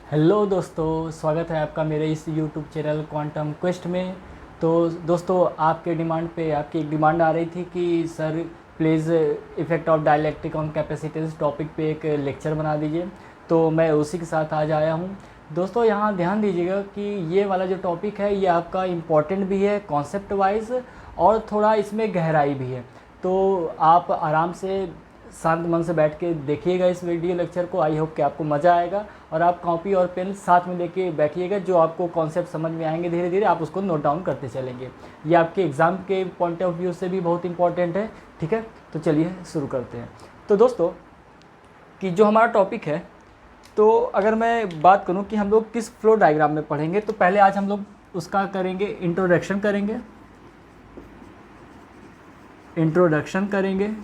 Hello दोस्तों, स्वागत है आपका मेरे इस यूट्यूब चैनल क्वांटम क्वेस्ट में। तो दोस्तों, आपके डिमांड पे आपकी एक डिमांड आ रही थी कि sir please effect of dielectric on capacitance topic पे एक लेक्चर बना दीजिए। तो मैं उसी के साथ आज आया हूँ। दोस्तों, यहाँ ध्यान दीजिएगा कि ये वाला जो टॉपिक है ये आपका इम्पॉर्टेंट भी है कॉन्सेप्ट वाइज, और थोड़ा इसमें गहराई भी है। तो आप आराम से शांत मन से बैठ के देखिएगा इस वीडियो लेक्चर को। आई होप कि आपको मज़ा आएगा, और आप कॉपी और पेन साथ में लेके बैठिएगा। जो आपको कॉन्सेप्ट समझ में आएंगे धीरे धीरे आप उसको नोट डाउन करते चलेंगे। ये आपके एग्ज़ाम के पॉइंट ऑफ व्यू से भी बहुत इंपॉर्टेंट है। ठीक है, तो चलिए शुरू करते हैं। तो दोस्तों, कि जो हमारा टॉपिक है, तो अगर मैं बात करूं कि हम लोग किस फ्लो डायग्राम में पढ़ेंगे, तो पहले आज हम लोग उसका करेंगे इंट्रोडक्शन करेंगे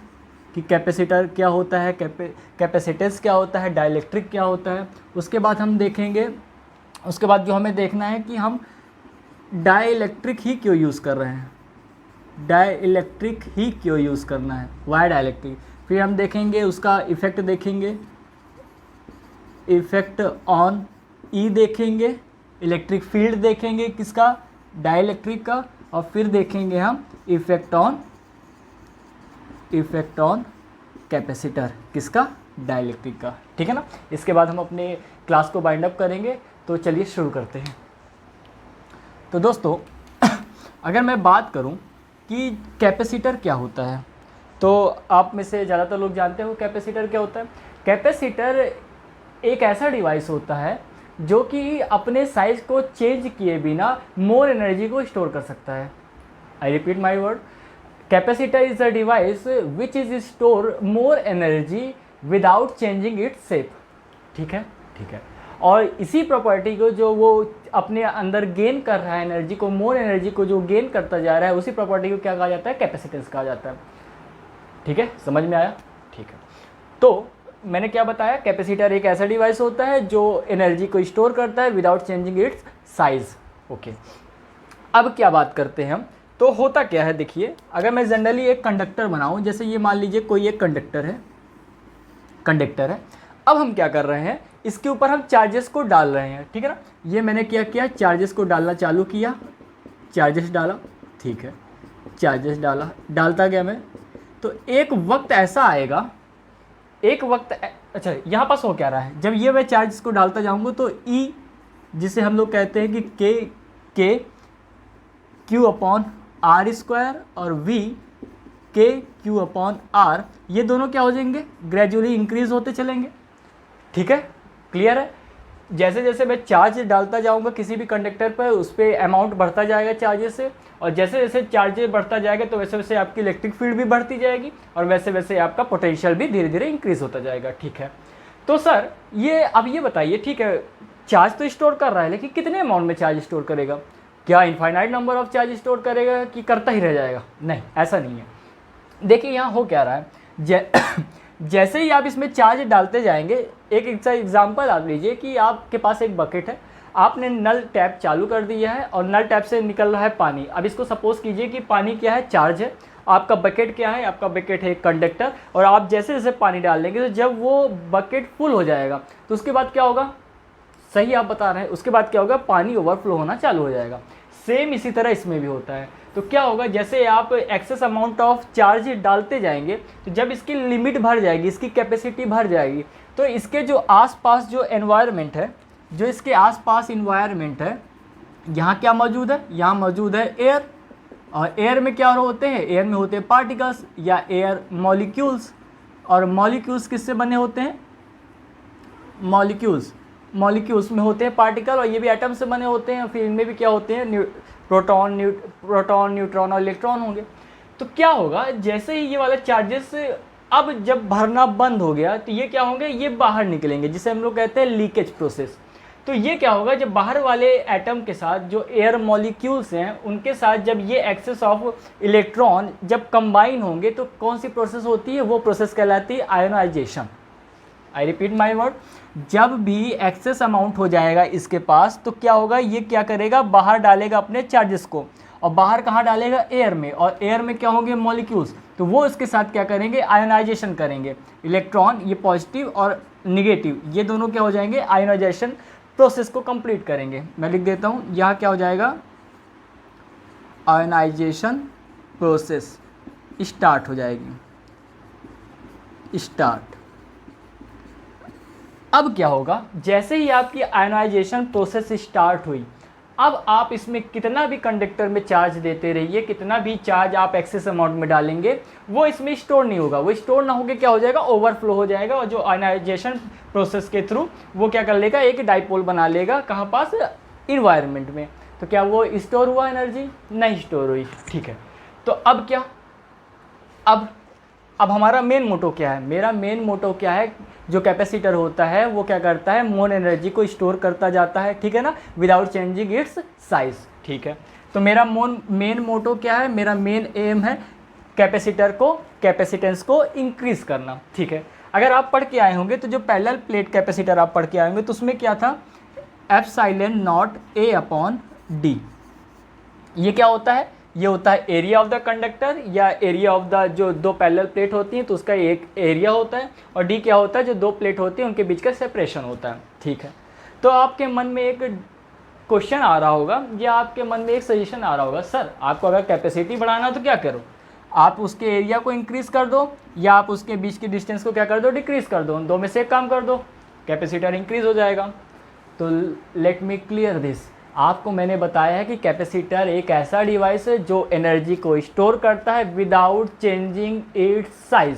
कि कैपेसिटर क्या होता है, कैपेसिटेंस क्या होता है, डाइलेक्ट्रिक क्या होता है। उसके बाद हम देखेंगे, उसके बाद जो हमें देखना है कि हम डाइलेक्ट्रिक ही क्यों यूज़ कर रहे हैं, डाइलेक्ट्रिक ही क्यों यूज़ करना है, वाई डाइलेक्ट्रिक। फिर हम देखेंगे उसका इफ़ेक्ट, देखेंगे इफ़ेक्ट ऑन ई, देखेंगे इलेक्ट्रिक फील्ड, देखेंगे किसका, डाइलेक्ट्रिक का। और फिर देखेंगे हम इफ़ेक्ट ऑन कैपेसिटर, किसका, डाइलेक्ट्रिक का। ठीक है ना। इसके बाद हम अपने क्लास को बाइंड अप करेंगे। तो चलिए शुरू करते हैं। तो दोस्तों, अगर मैं बात करूं कि कैपेसिटर क्या होता है, तो आप में से ज़्यादातर लोग जानते हो कैपेसिटर क्या होता है। कैपेसिटर एक ऐसा डिवाइस होता है जो कि अपने साइज को चेंज किए बिना मोर एनर्जी को स्टोर कर सकता है। आई repeat my word, capacitor is a device which is store more energy without changing its shape. ठीक है। और इसी प्रॉपर्टी को जो वो अपने अंदर गेन कर रहा है, एनर्जी को, मोर एनर्जी को जो गेन करता जा रहा है, उसी प्रॉपर्टी को क्या कहा जाता है, कैपेसिटेंस कहा जाता है। ठीक है, समझ में आया। ठीक है, तो मैंने क्या बताया, कैपेसिटर एक ऐसा डिवाइस होता है जो एनर्जी को स्टोर करता है without changing it's size. Okay, अब क्या बात करते हैं हम, तो होता क्या है, देखिए अगर मैं जनरली एक कंडक्टर बनाऊं, जैसे ये मान लीजिए कोई एक कंडक्टर है। अब हम क्या कर रहे हैं, इसके ऊपर हम चार्जेस को डाल रहे हैं। ठीक है ना। ये मैंने क्या किया, चार्जेस को डालना चालू किया, चार्जेस डाला। ठीक है, चार्जेस डालता गया मैं। तो एक वक्त ऐसा आएगा, अच्छा यहाँ पास हो क्या रहा है, जब ये मैं चार्जेस को डालता जाऊंगा तो E, जिसे हम लोग कहते हैं कि के क्यू अपॉन आर स्क्वायर, और V के क्यू अपॉन आर, ये दोनों क्या हो जाएंगे, ग्रेजुअली इंक्रीज होते चलेंगे। ठीक है, क्लियर है। जैसे जैसे मैं चार्ज डालता जाऊंगा किसी भी कंडक्टर पर, उस पर अमाउंट बढ़ता जाएगा चार्जेस से, और जैसे जैसे चार्ज बढ़ता जाएगा तो वैसे वैसे आपकी इलेक्ट्रिक फील्ड भी बढ़ती जाएगी, और वैसे वैसे आपका पोटेंशियल भी धीरे धीरे इंक्रीज होता जाएगा। ठीक है, तो सर अब ये बताइए, ठीक है, चार्ज तो स्टोर कर रहा है, लेकिन कितने अमाउंट में चार्ज स्टोर करेगा, क्या infinite number of charge store करेगा कि करता ही रह जाएगा, नहीं, ऐसा नहीं है। देखिए यहाँ हो क्या रहा है, जैसे ही आप इसमें चार्ज डालते जाएंगे, एक एग्जांपल आप लीजिए कि आपके पास एक बकेट है, आपने नल टैप चालू कर दिया है और नल टैप से निकल रहा है पानी। अब इसको सपोज कीजिए कि पानी क्या है, चार्ज है, आपका बकेट क्या है, आपका बकेट है एक कंडक्टर, और आप जैसे जैसे पानी डाल देंगे तो जब वो बकेट फुल हो जाएगा तो उसके बाद क्या होगा, सही आप बता रहे हैं, उसके बाद क्या होगा, पानी ओवरफ्लो होना चालू हो जाएगा। सेम इसी तरह इसमें भी होता है। तो क्या होगा, जैसे आप एक्सेस अमाउंट ऑफ चार्ज डालते जाएंगे, तो जब इसकी लिमिट भर जाएगी, इसकी कैपेसिटी भर जाएगी, तो इसके जो आसपास जो एनवायरनमेंट है, जो इसके आसपास इन्वायरमेंट है, यहाँ क्या मौजूद है, यहाँ मौजूद है एयर। और एयर में क्या होते हैं, एयर में होते हैं पार्टिकल्स या एयर मॉलिक्यूल्स। और मॉलिक्यूल्स किससे बने होते हैं, मॉलिक्यूल्स में होते हैं पार्टिकल, और ये भी एटम से बने होते हैं। फिर इनमें भी क्या होते हैं, प्रोटॉन, न्यूट्रॉन और इलेक्ट्रॉन होंगे। तो क्या होगा, जैसे ही ये वाला चार्जेस अब जब भरना बंद हो गया, तो ये क्या होंगे, ये बाहर निकलेंगे, जिसे हम लोग कहते हैं लीकेज प्रोसेस। तो ये क्या होगा, जब बाहर वाले एटम के साथ जो एयर मॉलिक्यूल्स हैं, उनके साथ जब ये एक्सेस ऑफ इलेक्ट्रॉन जब कंबाइन होंगे, तो कौन सी प्रोसेस होती है, वो प्रोसेस कहलाती है ionisation. I repeat my word, जब भी एक्सेस अमाउंट हो जाएगा इसके पास, तो क्या होगा, ये क्या करेगा, बाहर डालेगा अपने चार्जेस को, और बाहर कहाँ डालेगा, एयर में, और एयर में क्या होंगे, मॉलिक्यूल्स, तो वो इसके साथ क्या करेंगे, आयोनाइजेशन करेंगे। इलेक्ट्रॉन, ये पॉजिटिव और निगेटिव, ये दोनों क्या हो जाएंगे, आयोनाइजेशन प्रोसेस को कंप्लीट करेंगे। मैं लिख देता हूँ, यहाँ क्या हो जाएगा, आयनाइजेशन प्रोसेस स्टार्ट हो जाएगी, स्टार्ट। अब क्या होगा, जैसे ही आपकी आयनाइजेशन प्रोसेस स्टार्ट हुई, अब आप इसमें कितना भी कंडक्टर में चार्ज देते रहिए, कितना भी चार्ज आप एक्सेस अमाउंट में डालेंगे, वो इसमें स्टोर नहीं होगा। वो स्टोर ना होकर क्या हो जाएगा, ओवरफ्लो हो जाएगा, और जो आयनाइजेशन प्रोसेस के थ्रू वो क्या कर लेगा, एक डाइपोल बना लेगा, कहाँ पास, इन्वायरमेंट में। तो क्या वो स्टोर हुआ एनर्जी? नहीं स्टोर हुई। ठीक है, तो अब क्या, अब हमारा मेन मोटो क्या है? मेरा मेन मोटो क्या है, जो कैपेसिटर होता है वो क्या करता है, मोल एनर्जी को स्टोर करता जाता है, ठीक है ना, विदाउट चेंजिंग इट्स साइज। ठीक है, तो मेरा मेन मोटो क्या है, मेरा मेन एम है कैपेसिटर को, कैपेसिटेंस को इंक्रीज करना। ठीक है, अगर आप पढ़ के आए होंगे तो जो पैरेलल प्लेट कैपेसिटर आप पढ़ के आए होंगे तो उसमें क्या था, epsilon not a upon D. ये क्या होता है, ये होता है एरिया ऑफ द कंडक्टर, या एरिया ऑफ द, जो दो पैरेलल प्लेट होती हैं तो उसका एक एरिया होता है, और डी क्या होता है, जो दो प्लेट होती हैं उनके बीच का सेपरेशन होता है। ठीक है, तो आपके मन में एक क्वेश्चन आ रहा होगा, या आपके मन में एक सजेशन आ रहा होगा, सर आपको अगर कैपेसिटी बढ़ाना तो क्या करो, आप उसके एरिया को इंक्रीज़ कर दो, या आप उसके बीच की डिस्टेंस को क्या कर दो, डिक्रीज़ कर दो, उन दो में से एक काम कर दो, कैपेसिटर इंक्रीज़ हो जाएगा। तो लेट मी क्लियर दिस, आपको मैंने बताया है कि कैपेसिटर एक ऐसा डिवाइस है जो एनर्जी को स्टोर करता है without changing it's size.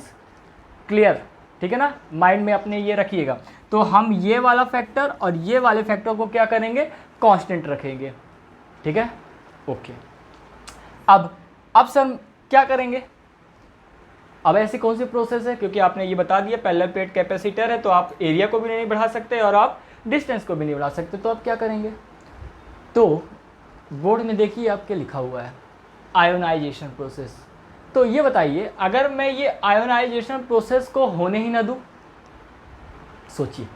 Clear? ठीक है ना, माइंड में अपने ये रखिएगा। तो हम ये वाला फैक्टर और ये वाले फैक्टर को क्या करेंगे, कांस्टेंट रखेंगे। ठीक है, ओके। अब सर क्या करेंगे, अब ऐसी कौन सी प्रोसेस है, क्योंकि आपने ये बता दिया पैरेलल प्लेट कैपेसिटर है तो आप एरिया को भी नहीं बढ़ा सकते और आप डिस्टेंस को भी नहीं बढ़ा सकते, तो आप क्या करेंगे, तो बोर्ड में देखिए आपके लिखा हुआ है आयोनाइजेशन प्रोसेस। तो ये बताइए, अगर मैं ये आयोनाइजेशन प्रोसेस को होने ही ना दूं, सोचिए,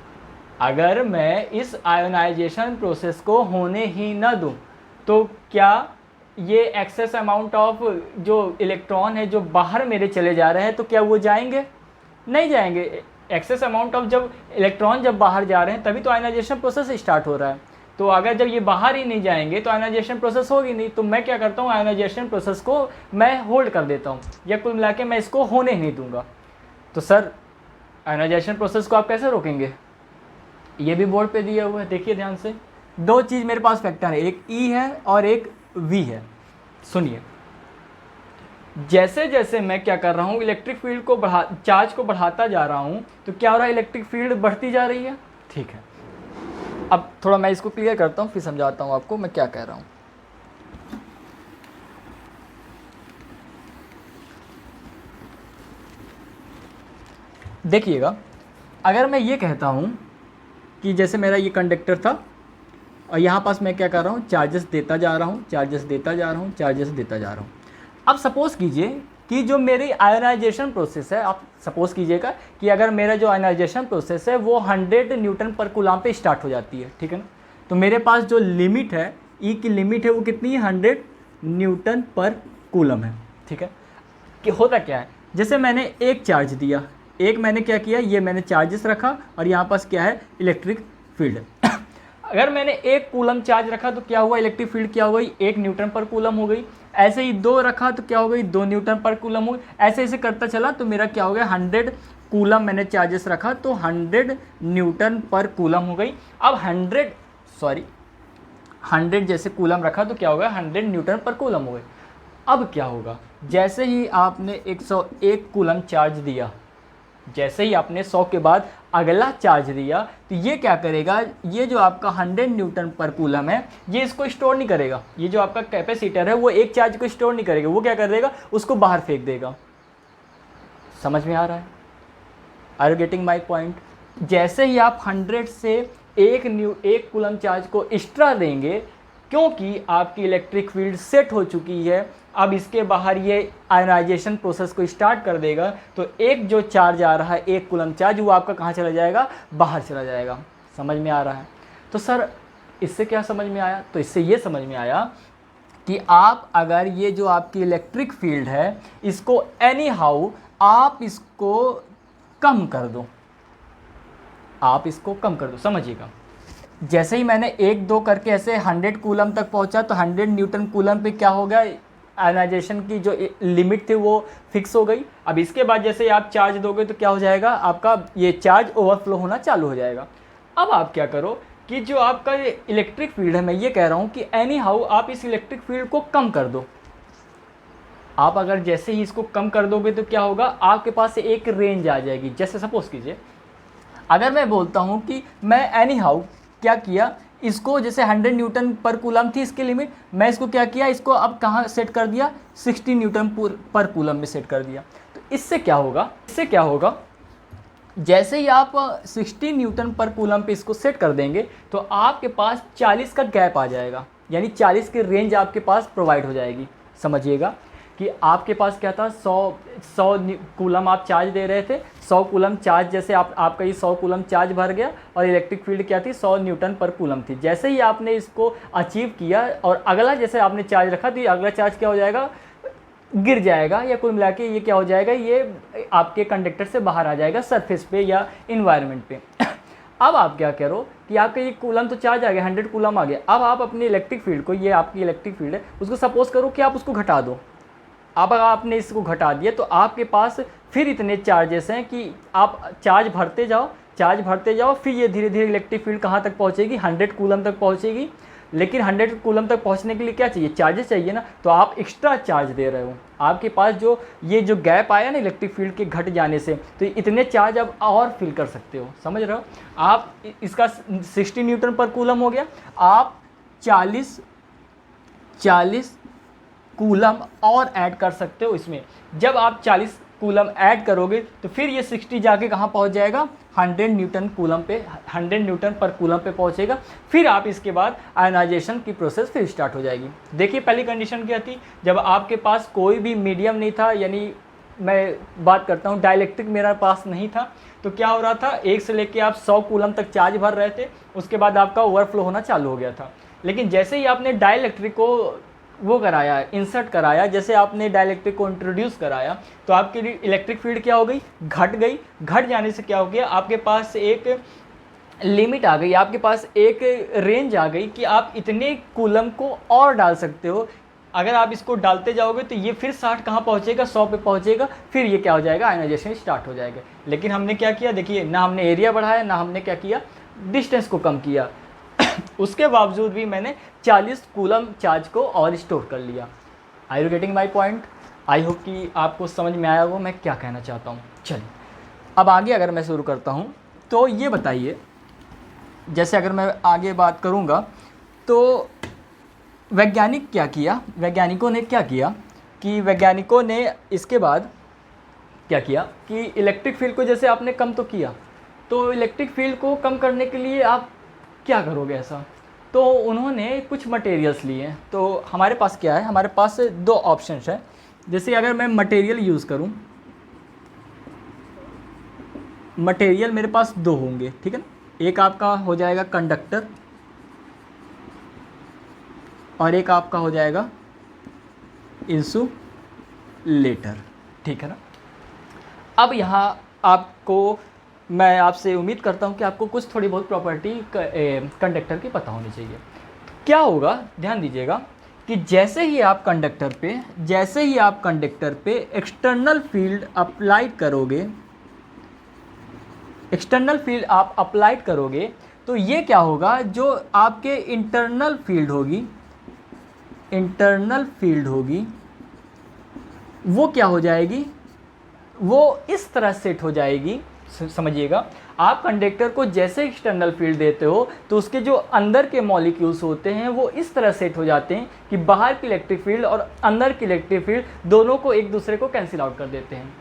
अगर मैं इस आयोनाइजेशन प्रोसेस को होने ही ना दूं तो क्या ये एक्सेस अमाउंट ऑफ जो इलेक्ट्रॉन है जो बाहर मेरे चले जा रहे हैं, तो क्या वो जाएंगे? नहीं जाएंगे। एक्सेस अमाउंट ऑफ जब इलेक्ट्रॉन जब बाहर जा रहे हैं तभी तो आयोनाइजेशन प्रोसेस स्टार्ट हो रहा है। तो अगर जब ये बाहर ही नहीं जाएंगे तो आयोनाइजेशन प्रोसेस होगी नहीं। तो मैं क्या करता हूँ, आयोनाइजेशन प्रोसेस को मैं होल्ड कर देता हूँ, या कुल मिला के मैं इसको होने ही नहीं दूंगा। तो सर आयोनाइजेशन प्रोसेस को आप कैसे रोकेंगे, ये भी बोर्ड पे दिया हुआ है, देखिए ध्यान से। दो चीज़ मेरे पास फैक्टर है, एक ई है और एक वी है। सुनिए, जैसे जैसे मैं क्या कर रहा हूँ, इलेक्ट्रिक फील्ड को चार्ज को बढ़ाता जा रहा हूँ, तो क्या हो रहा है, इलेक्ट्रिक फील्ड बढ़ती जा रही है। ठीक है, अब थोड़ा मैं इसको क्लियर करता हूँ, फिर समझाता हूँ आपको मैं क्या कह रहा हूँ। देखिएगा, अगर मैं ये कहता हूँ कि जैसे मेरा ये कंडक्टर था और यहाँ पास मैं क्या कर रहा हूँ, चार्जेस देता जा रहा हूँ, चार्जेस देता जा रहा हूँ, चार्जेस देता जा रहा हूँ। अब सपोज़ कीजिए कि जो मेरी आयोनाइजेशन प्रोसेस है, आप सपोज़ कीजिएगा कि अगर मेरा जो आयोनाइजेशन प्रोसेस है वो 100 न्यूटन पर कूलम पे स्टार्ट हो जाती है, ठीक है ना। तो मेरे पास जो लिमिट है, ई की लिमिट है वो कितनी है, 100 न्यूटन पर कूलम है, ठीक है। कि होता क्या है, जैसे मैंने एक चार्ज दिया, एक मैंने क्या किया, ये मैंने चार्जेस रखा और यहाँ पास क्या है, इलेक्ट्रिक फील्ड। अगर मैंने एक कूलम चार्ज रखा तो क्या हुआ, इलेक्ट्रिक फील्ड क्या हो गई, 1 न्यूटन पर कूलम हो गई। ऐसे ही 2 रखा तो क्या हो गई, 2 न्यूटन पर कूलम हो गई। ऐसे ऐसे करता चला तो मेरा क्या हो गया, 100 कूलम मैंने चार्जेस रखा तो 100 न्यूटन पर कूलम हो गई। अब 100 जैसे कूलम रखा तो क्या होगा, 100 न्यूटन पर कूलम हो गई। अब क्या होगा, जैसे ही आपने 101 कूलम चार्ज दिया, जैसे ही आपने 100 के बाद अगला चार्ज दिया, तो ये क्या करेगा, ये जो आपका 100 न्यूटन पर कूलम है ये इसको स्टोर नहीं करेगा। ये जो आपका कैपेसिटर है वो एक चार्ज को स्टोर नहीं करेगा, वो क्या कर देगा, उसको बाहर फेंक देगा। समझ में आ रहा है, are you getting my point. जैसे ही आप 100 से एक कूलम चार्ज को एक्स्ट्रा देंगे, क्योंकि आपकी इलेक्ट्रिक फील्ड सेट हो चुकी है, अब इसके बाहर ये आयोनाइजेशन प्रोसेस को स्टार्ट कर देगा, तो एक जो चार्ज आ रहा है, 1 कूलम चार्ज, वो आपका कहाँ चला जाएगा, बाहर चला जाएगा। समझ में आ रहा है। तो सर इससे क्या समझ में आया, तो इससे ये समझ में आया कि आप अगर ये जो आपकी इलेक्ट्रिक फील्ड है इसको एनी हाउ आप इसको कम कर दो, आप इसको कम कर दो। समझिएगा, जैसे ही मैंने 1 2 करके ऐसे 100 कूलम तक पहुंचा तो 100 न्यूटन कूलम पे क्या हो गया, आयनाइजेशन की जो लिमिट थी वो फिक्स हो गई। अब इसके बाद जैसे ही आप चार्ज दोगे तो क्या हो जाएगा, आपका ये चार्ज ओवरफ्लो होना चालू हो जाएगा। अब आप क्या करो कि जो आपका ये इलेक्ट्रिक फील्ड है, मैं ये कह रहा हूँ कि एनी हाउ आप इस इलेक्ट्रिक फील्ड को कम कर दो। आप अगर जैसे ही इसको कम कर दोगे तो क्या होगा, आपके पास एक रेंज आ जाएगी। जैसे सपोज कीजिए अगर मैं बोलता हूँ कि मैं एनी हाउ क्या किया, इसको जैसे 100 न्यूटन पर कूलम थी इसकी लिमिट, मैं इसको क्या किया, इसको अब कहाँ सेट कर दिया, 60 न्यूटन पर कूलम में सेट कर दिया। तो इससे क्या होगा, जैसे ही आप 60 न्यूटन पर कूलम पे इसको सेट कर देंगे तो आपके पास 40 का गैप आ जाएगा, यानी 40 की रेंज आपके पास प्रोवाइड हो जाएगी। समझिएगा कि आपके पास क्या था, 100 कूलम आप चार्ज दे रहे थे, 100 कूलम चार्ज, जैसे आपका ये 100 कूलम चार्ज भर गया और इलेक्ट्रिक फील्ड क्या थी, 100 न्यूटन पर कूलम थी। जैसे ही आपने इसको अचीव किया और अगला जैसे आपने चार्ज रखा तो अगला चार्ज क्या हो जाएगा, गिर जाएगा, या कुल मिला के ये क्या हो जाएगा, ये आपके कंडक्टर से बाहर आ जाएगा सरफेस पे या इन्वायरमेंट पे। अब आप क्या करो कि आपका ये कूलम तो चार्ज आ गया, 100 कूलम आ गया। अब आप अपनी इलेक्ट्रिक फील्ड को, ये आपकी इलेक्ट्रिक फील्ड है, उसको सपोज करो कि आप उसको घटा दो। अब अगर आपने इसको घटा दिया तो आपके पास फिर इतने चार्जेस हैं कि आप चार्ज भरते जाओ, फिर ये धीरे धीरे इलेक्ट्रिक फील्ड कहाँ तक पहुँचेगी, 100 कूलम तक पहुँचेगी। लेकिन 100 कूलम तक पहुँचने के लिए क्या चाहिए, चार्जेस चाहिए ना, तो आप एक्स्ट्रा चार्ज दे रहे हो। आपके पास जो गैप आया ना इलेक्ट्रिक फील्ड के घट जाने से, तो इतने चार्ज अब और फिल कर सकते हो। समझ रहे हो, आप इसका 60 न्यूटन पर कूलम हो गया, आप 40 कूलम और ऐड कर सकते हो इसमें। जब आप 40 कूलम ऐड करोगे तो फिर ये 60 जाके कहाँ पहुँच जाएगा, 100 न्यूटन पर कूलम पे पहुँचेगा। फिर आप इसके बाद आयनाइजेशन की प्रोसेस फिर स्टार्ट हो जाएगी। देखिए पहली कंडीशन क्या थी, जब आपके पास कोई भी मीडियम नहीं था, यानी मैं बात करता हूँ डाइलेक्ट्रिक मेरा पास नहीं था, तो क्या हो रहा था, 1 से लेके आप 100 कूलम तक चार्ज भर रहे थे, उसके बाद आपका ओवरफ्लो होना चालू हो गया था। लेकिन जैसे ही आपने डाइलेक्ट्रिक को वो कराया, इंसर्ट कराया, जैसे आपने डाइलेक्ट्रिक को इंट्रोड्यूस कराया, तो आपकी इलेक्ट्रिक फील्ड क्या हो गई, घट गई। घट जाने से क्या हो गया, आपके पास एक लिमिट आ गई, आपके पास एक रेंज आ गई कि आप इतने कूलम को और डाल सकते हो। अगर आप इसको डालते जाओगे तो ये फिर 60 कहाँ पहुँचेगा, 100 पे पहुँचेगा, फिर ये क्या हो जाएगा, आयनाइजेशन स्टार्ट हो जाएगा। लेकिन हमने क्या किया, देखिए ना हमने एरिया बढ़ाया, ना हमने क्या किया, डिस्टेंस को कम किया। उसके बावजूद भी मैंने 40 कूलम चार्ज को और स्टोर कर लिया। I you getting my point? I hope कि आपको समझ में आया होगा मैं क्या कहना चाहता हूँ। चलिए अब आगे अगर मैं शुरू करता हूँ तो ये बताइए, जैसे अगर मैं आगे बात करूँगा तो वैज्ञानिकों ने क्या किया कि वैज्ञानिकों ने इसके बाद क्या किया कि इलेक्ट्रिक फील्ड को जैसे आपने कम तो किया, तो इलेक्ट्रिक फील्ड को कम करने के लिए आप क्या करोगे ऐसा, तो उन्होंने कुछ मटेरियल्स लिए। तो हमारे पास क्या है, हमारे पास 2 ऑप्शंस है। जैसे अगर मैं मटेरियल यूज़ करूं, मटेरियल मेरे पास 2 होंगे, ठीक है ना। एक आपका हो जाएगा कंडक्टर और एक आपका हो जाएगा इंसुलेटर, ठीक है ना। अब यहाँ आपको, मैं आपसे उम्मीद करता हूँ कि आपको कुछ थोड़ी बहुत प्रॉपर्टी कंडक्टर की पता होनी चाहिए। क्या होगा, ध्यान दीजिएगा कि जैसे ही आप कंडक्टर पे एक्सटर्नल फील्ड अप्लाइड करोगे, तो ये क्या होगा, जो आपके इंटरनल फील्ड होगी वो क्या हो जाएगी, वो इस तरह सेट हो जाएगी। समझिएगा, आप कंडक्टर को जैसे एक्सटर्नल फील्ड देते हो तो उसके जो अंदर के मॉलिक्यूल्स होते हैं वो इस तरह सेट हो जाते हैं कि बाहर की इलेक्ट्रिक फील्ड और अंदर की इलेक्ट्रिक फील्ड दोनों को एक दूसरे को कैंसिल आउट कर देते हैं।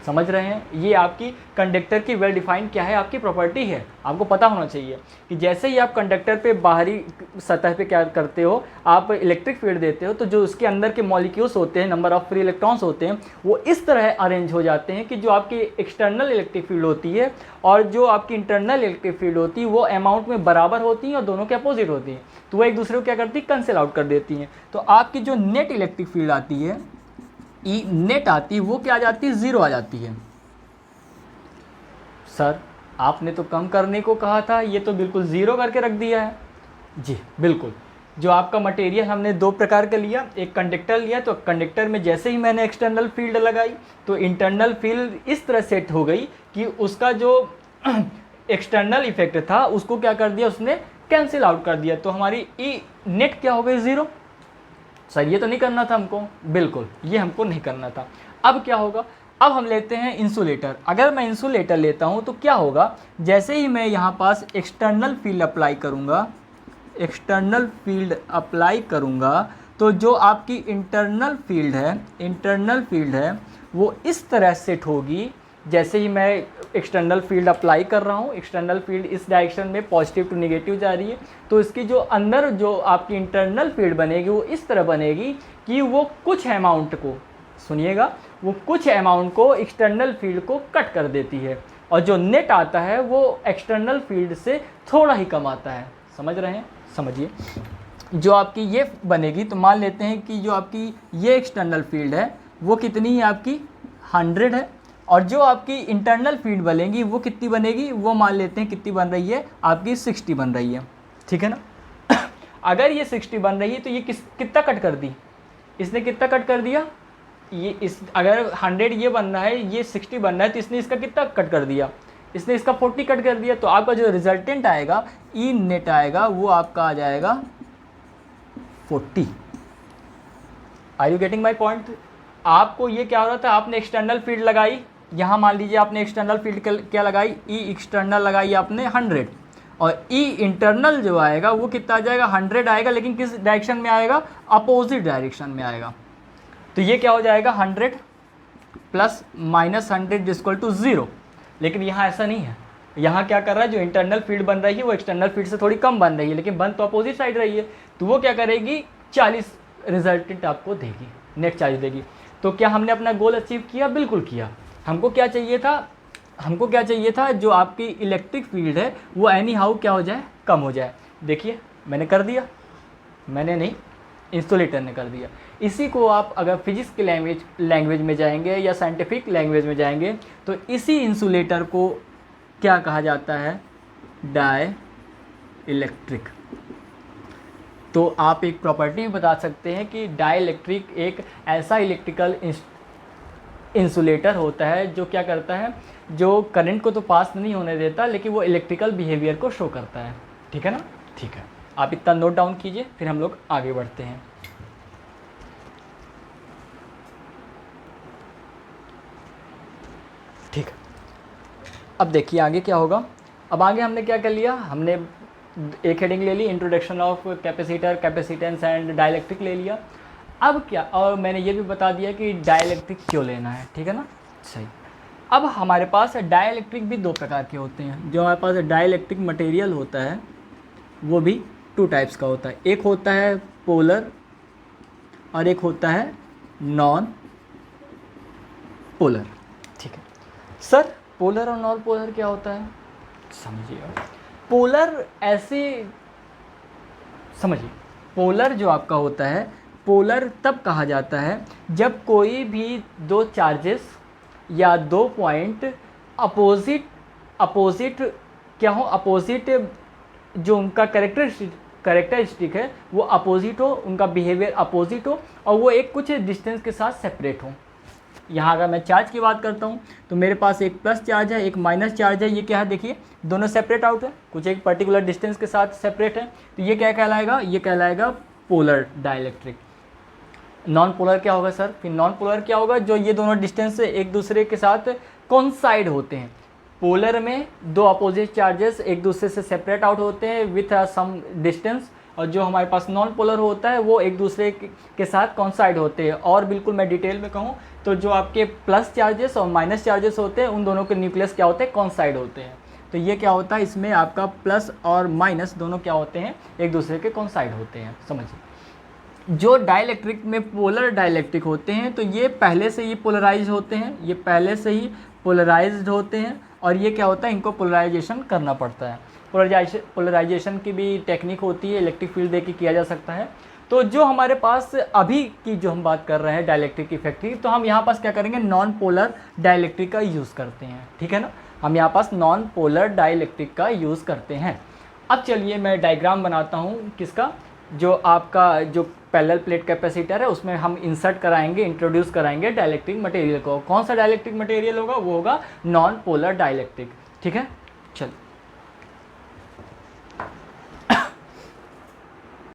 समझ रहे हैं, ये आपकी कंडक्टर की वेल डिफाइंड क्या है, आपकी प्रॉपर्टी है। आपको पता होना चाहिए कि जैसे ही आप कंडक्टर पे बाहरी सतह पे क्या करते हो, आप इलेक्ट्रिक फील्ड देते हो, तो जो उसके अंदर के मॉलिक्यूल्स होते हैं, नंबर ऑफ फ्री इलेक्ट्रॉन्स होते हैं, वो इस तरह अरेंज हो जाते हैं कि जो आपकी एक्सटर्नल इलेक्ट्रिक फील्ड होती है और जो आपकी इंटरनल इलेक्ट्रिक फील्ड होती है वो अमाउंट में बराबर होती हैं और दोनों के अपोजिट होती हैं, तो वो एक दूसरे को क्या करती है, कैंसिल आउट कर देती हैं। तो आपकी जो नेट इलेक्ट्रिक फील्ड आती है, नेट आती है, वो क्या आ जाती है, 0 आ जाती है। सर आपने तो कम करने को कहा था, ये तो बिल्कुल ज़ीरो करके रख दिया है। जी बिल्कुल, जो आपका मटेरियल हमने दो प्रकार का लिया, एक कंडक्टर लिया, तो कंडक्टर में जैसे ही मैंने एक्सटर्नल फील्ड लगाई तो इंटरनल फील्ड इस तरह सेट हो गई कि उसका जो एक्सटर्नल इफेक्ट था उसको क्या कर दिया, उसने कैंसिल आउट कर दिया। तो हमारी ई नेट क्या हो गई, ज़ीरो। सर ये तो नहीं करना था हमको, बिल्कुल ये हमको नहीं करना था। अब क्या होगा, अब हम लेते हैं इंसुलेटर। अगर मैं इंसुलेटर लेता हूँ तो क्या होगा, जैसे ही मैं यहाँ पास एक्सटर्नल फील्ड अप्लाई करूँगा, एक्सटर्नल फील्ड अप्लाई करूँगा तो जो आपकी इंटरनल फील्ड है वो इस तरह सेट होगी। जैसे ही मैं एक्सटर्नल फील्ड अप्लाई कर रहा हूँ, एक्सटर्नल फील्ड इस डायरेक्शन में पॉजिटिव टू नेगेटिव जा रही है, तो इसकी जो अंदर जो आपकी इंटरनल फील्ड बनेगी वो इस तरह बनेगी कि वो कुछ अमाउंट को, सुनिएगा, वो कुछ अमाउंट को एक्सटर्नल फील्ड को कट कर देती है, और जो नेट आता है वो एक्सटर्नल फील्ड से थोड़ा ही कम आता है। समझ रहे हैं, समझिए। जो आपकी ये बनेगी, तो मान लेते हैं कि जो आपकी ये एक्सटर्नल फील्ड है वो कितनी है, आपकी 100 है, और जो आपकी इंटरनल फील्ड बनेगी वो कितनी बनेगी, वो मान लेते हैं कितनी बन रही है, आपकी 60 बन रही है। ठीक है ना। अगर ये 60 बन रही है तो ये कितना कट कर दी, इसने कितना कट कर दिया, ये इस अगर 100 ये बन रहा है, ये 60 बन रहा है, तो इसने इसका कितना कट कर दिया, इसने इसका 40 कट कर दिया। तो आपका जो रिजल्टेंट आएगा, ई नेट आएगा, वो आपका आ जाएगा 40। Are you getting my point. आपको ये क्या हो रहा था, आपने एक्सटर्नल फील्ड लगाई, यहाँ मान लीजिए आपने एक्सटर्नल फील्ड क्या लगाई, ई एक्सटर्नल लगाई आपने 100, और ई इंटरनल जो आएगा वो कितना आ जाएगा, 100 आएगा, लेकिन किस डायरेक्शन में आएगा, अपोजिट डायरेक्शन में आएगा। तो ये क्या हो जाएगा, 100 प्लस माइनस 100 इक्वल टू 0। लेकिन यहाँ ऐसा नहीं है, यहाँ क्या कर रहा है, जो इंटरनल फील्ड बन रही है वो एक्सटर्नल फील्ड से थोड़ी कम बन रही है, लेकिन बन तो अपोजिट साइड रही है। तो वो क्या करेगी, 40 रिजल्टेंट आपको देगी, नेट चार्ज देगी। तो क्या हमने अपना गोल अचीव किया, बिल्कुल किया। हमको क्या चाहिए था, जो आपकी इलेक्ट्रिक फील्ड है वो एनी हाउ क्या हो जाए, कम हो जाए। देखिए मैंने कर दिया, मैंने नहीं, इंसुलेटर ने कर दिया। इसी को आप अगर फिजिक्स की लैंग्वेज में जाएंगे या साइंटिफिक लैंग्वेज में जाएंगे तो इसी इंसुलेटर को क्या कहा जाता है, डाई इलेक्ट्रिक। तो आप एक प्रॉपर्टी बता सकते हैं कि डाई इलेक्ट्रिक एक ऐसा इलेक्ट्रिकल इंसुलेटर होता है जो क्या करता है, जो करंट को तो पास नहीं होने देता, लेकिन वो इलेक्ट्रिकल बिहेवियर को शो करता है। ठीक है ना, ठीक है, आप इतना नोट डाउन कीजिए, फिर हम लोग आगे बढ़ते हैं। ठीक है, अब देखिए आगे क्या होगा। अब आगे हमने क्या कर लिया, हमने एक हेडिंग ले ली, introduction of capacitor, capacitance and dielectric ले लिया। अब क्या, और मैंने ये भी बता दिया कि डाइलेक्ट्रिक क्यों लेना है। ठीक है ना, सही। अब हमारे पास डाइलेक्ट्रिक भी दो प्रकार के होते हैं। जो हमारे पास डाइलेक्ट्रिक मटेरियल होता है वो भी 2 टाइप्स का होता है। एक होता है पोलर और एक होता है नॉन पोलर। ठीक है सर, पोलर और नॉन पोलर क्या होता है, समझिए। पोलर ऐसे समझिए, पोलर जो आपका होता है, पोलर तब कहा जाता है जब कोई भी दो चार्जेस या दो पॉइंट अपोजिट क्या हो, अपोजिट जो उनका कैरेक्टरिस्टिक है वो अपोजिट हो, उनका बिहेवियर अपोजिट हो, और वो एक कुछ डिस्टेंस के साथ सेपरेट हो। यहाँ अगर मैं चार्ज की बात करता हूँ तो मेरे पास एक प्लस चार्ज है, एक माइनस चार्ज है। ये क्या है, देखिए दोनों सेपरेट आउट है, कुछ एक पर्टिकुलर डिस्टेंस के साथ सेपरेट है। तो ये क्या कहलाएगा, ये कहलाएगा पोलर डाइलेक्ट्रिक। नॉन पोलर क्या होगा सर, फिर नॉन पोलर क्या होगा, जो ये दोनों डिस्टेंस एक दूसरे के साथ कोइंसाइड होते हैं। पोलर में दो अपोजिट चार्जेस एक दूसरे से सेपरेट आउट होते हैं विथ सम डिस्टेंस, और जो हमारे पास नॉन पोलर होता है वो एक दूसरे के साथ कोइंसाइड होते हैं। और बिल्कुल मैं डिटेल में कहूँ तो जो आपके प्लस चार्जेस और माइनस चार्जेस होते हैं उन दोनों के न्यूक्लियस क्या होते हैं, कोइंसाइड होते हैं। तो ये क्या होता है, इसमें आपका प्लस और माइनस दोनों क्या होते हैं, एक दूसरे के कोइंसाइड होते हैं। समझिए, जो डाइलेक्ट्रिक में पोलर डाइलेक्ट्रिक होते हैं तो ये पहले से ही पोलराइज होते हैं, ये पहले से ही पोलराइज्ड होते हैं, और ये क्या होता है, इनको पोलराइजेशन करना पड़ता है। पोलराइजेशन की भी टेक्निक होती है, इलेक्ट्रिक फील्ड दे के किया जा सकता है। तो जो हमारे पास अभी की जो हम बात कर रहे हैं डाइलेक्ट्रिक इफेक्ट की, तो हम यहाँ पास क्या करेंगे, नॉन पोलर डाइलेक्ट्रिक का यूज़ करते हैं, ठीक है ना। हम यहाँ पास नॉन पोलर डाइलेक्ट्रिक का यूज़ करते हैं। अब चलिए मैं डायग्राम बनाता हूँ किसका, जो आपका जो पैरेलल प्लेट कैपेसिटर है उसमें हम इंसर्ट कराएंगे, इंट्रोड्यूस कराएंगे डाइलेक्ट्रिक मटेरियल को। कौन सा डाइलेक्ट्रिक मटेरियल होगा, वो होगा नॉन पोलर डाइलेक्ट्रिक, ठीक है। चलो